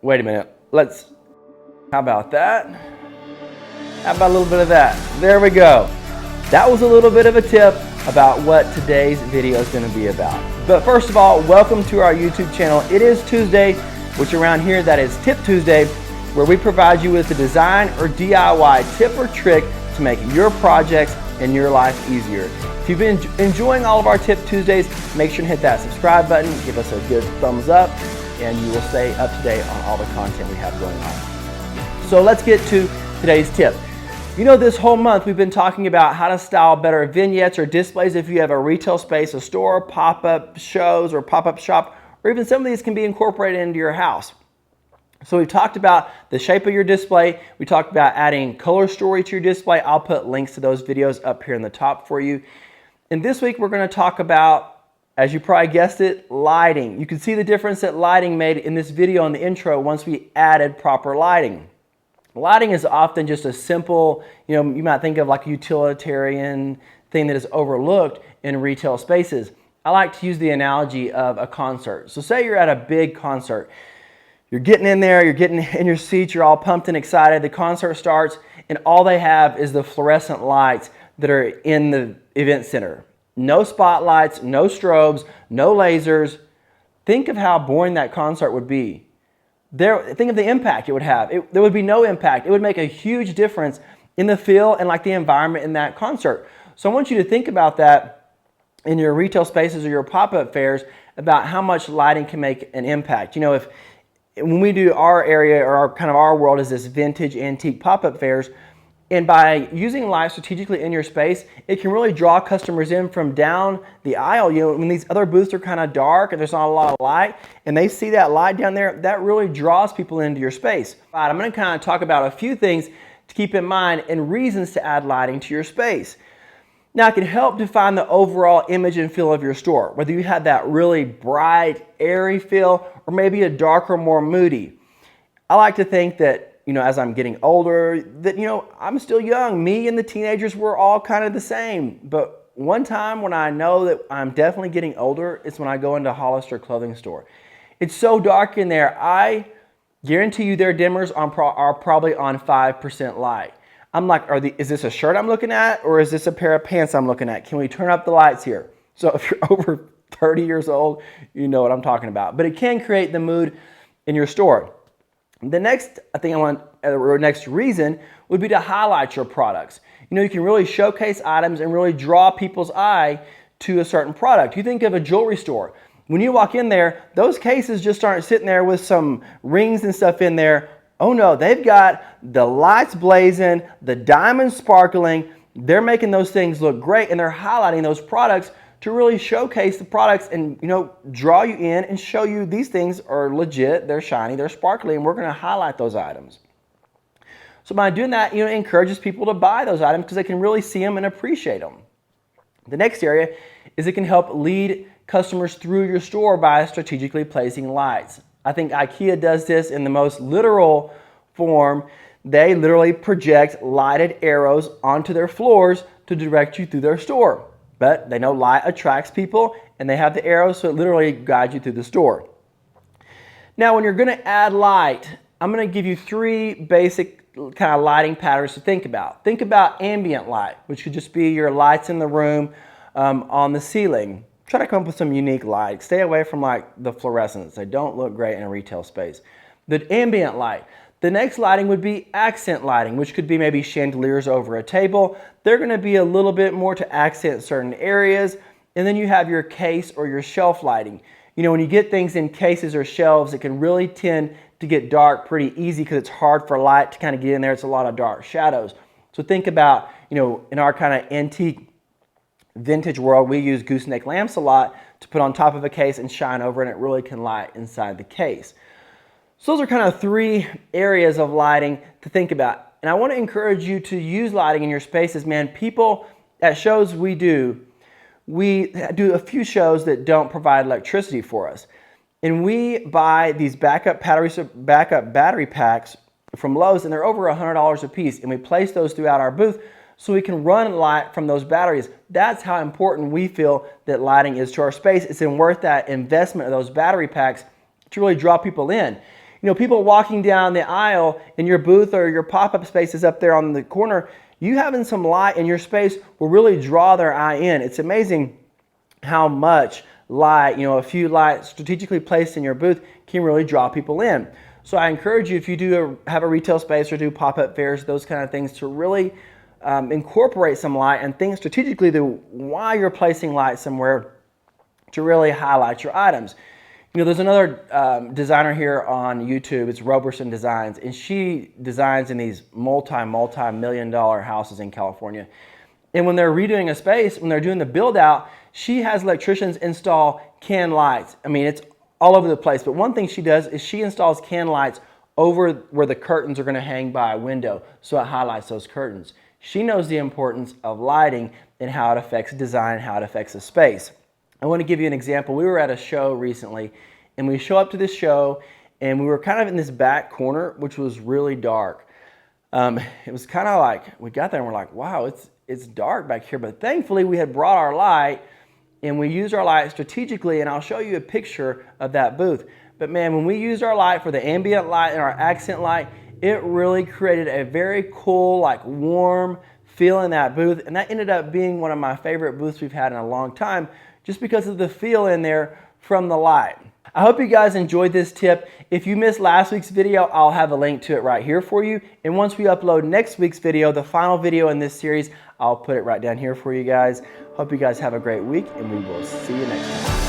Wait a minute. How about that? How about a little bit of that? There we go. That was a little bit of a tip about what today's video is going to be about. But first of all, welcome to our YouTube channel. It is Tuesday, which around here that is Tip Tuesday, where we provide you with a design or DIY tip or trick to make your projects and your life easier. If you've been enjoying all of our Tip Tuesdays, make sure to hit that subscribe button, give us a good thumbs up, and you will stay up to date on all the content we have going on. So let's get to today's tip. You know, this whole month we've been talking about how to style better vignettes or displays if you have a retail space, a store, pop-up shows, or pop-up shop, or even some of these can be incorporated into your house. So we've talked about the shape of your display. We talked about adding color story to your display. I'll put links to those videos up here in the top for you. And this week we're going to talk about, as you probably guessed it, lighting. You can see the difference that lighting made in this video in the intro once we added proper lighting. Lighting is often just a simple, you might think of like a utilitarian thing that is overlooked in retail spaces. I like to use the analogy of a concert. So say you're at a big concert. You're getting in there, you're getting in your seats, you're all pumped and excited. The concert starts and all they have is the fluorescent lights that are in the event center. No spotlights, no strobes, no lasers. Think of how boring that concert would be. Think of the impact it would have. There would be no impact. It would make a huge difference in the feel and like the environment in that concert. So I want you to think about that in your retail spaces or your pop-up fairs about how much lighting can make an impact. You know, when we do our area or our world is this vintage antique pop-up fairs, and by using light strategically in your space, it can really draw customers in from down the aisle. You know, when these other booths are kind of dark and there's not a lot of light, and they see that light down there, that really draws people into your space. All right, I'm going to kind of talk about a few things to keep in mind and reasons to add lighting to your space. Now, it can help define the overall image and feel of your store, whether you have that really bright, airy feel, or maybe a darker, more moody. I like to think that, as I'm getting older, that, I'm still young. Me and the teenagers were all kind of the same. But one time when I know that I'm definitely getting older, it's when I go into Hollister clothing store. It's so dark in there. I guarantee you their dimmers are probably on 5% light. I'm like, is this a shirt I'm looking at, or is this a pair of pants I'm looking at? Can we turn up the lights here? So if you're over 30 years old, you know what I'm talking about. But it can create the mood in your store. The next next reason would be to highlight your products. You can really showcase items and really draw people's eye to a certain product. You think of a jewelry store. When you walk in there, those cases just aren't sitting there with some rings and stuff in there. Oh no, they've got the lights blazing, the diamonds sparkling. They're making those things look great, and they're highlighting those products to really showcase the products and, draw you in and show you these things are legit, they're shiny, they're sparkly, and we're going to highlight those items. So by doing that, it encourages people to buy those items because they can really see them and appreciate them. The next area is it can help lead customers through your store by strategically placing lights. I think IKEA does this in the most literal form. They literally project lighted arrows onto their floors to direct you through their store. But they know light attracts people, and they have the arrows, so it literally guides you through the store. Now, when you're going to add light, I'm going to give you 3 basic kind of lighting patterns to think about. Think about ambient light, which could just be your lights in the room, on the ceiling. Try to come up with some unique light. Stay away from like the fluorescents. They don't look great in a retail space. The ambient light. The next lighting would be accent lighting, which could be maybe chandeliers over a table. They're going to be a little bit more to accent certain areas. And then you have your case or your shelf lighting. When you get things in cases or shelves, it can really tend to get dark pretty easy because it's hard for light to kind of get in there. It's a lot of dark shadows. So think about, in our kind of antique vintage world, we use gooseneck lamps a lot to put on top of a case and shine over, and it really can light inside the case. So those are kind of 3 areas of lighting to think about. And I want to encourage you to use lighting in your spaces, man. People at shows we do a few shows that don't provide electricity for us. And we buy these backup battery packs from Lowe's, and they're over $100 a piece. And we place those throughout our booth so we can run light from those batteries. That's how important we feel that lighting is to our space. It's worth that investment of those battery packs to really draw people in. You know, people walking down the aisle in your booth or your pop-up spaces up there on the corner, you having some light in your space will really draw their eye in. It's amazing how much light, you know, a few lights strategically placed in your booth can really draw people in. So I encourage you, if you do have a retail space or do pop-up fairs, those kind of things, to really incorporate some light and think strategically why you're placing light somewhere to really highlight your items. You know, there's another designer here on YouTube, it's Roberson Designs, and she designs in these multi-million-dollar houses in California. And when they're redoing a space, when they're doing the build out, she has electricians install can lights. I mean, it's all over the place, but one thing she does is she installs can lights over where the curtains are going to hang by a window, so it highlights those curtains. She knows the importance of lighting and how it affects design, how it affects a space. I want to give you an example. We were at a show recently, and we show up to this show, and we were kind of in this back corner, which was really dark. It was kind of like, we got there and we're like, wow, it's dark back here, but thankfully we had brought our light, and we used our light strategically, and I'll show you a picture of that booth. But man, when we used our light for the ambient light and our accent light, it really created a very cool, like warm feel in that booth, and that ended up being one of my favorite booths we've had in a long time, just because of the feel in there from the light. I hope you guys enjoyed this tip. If you missed last week's video, I'll have a link to it right here for you. And once we upload next week's video, the final video in this series, I'll put it right down here for you guys. Hope you guys have a great week, and we will see you next time.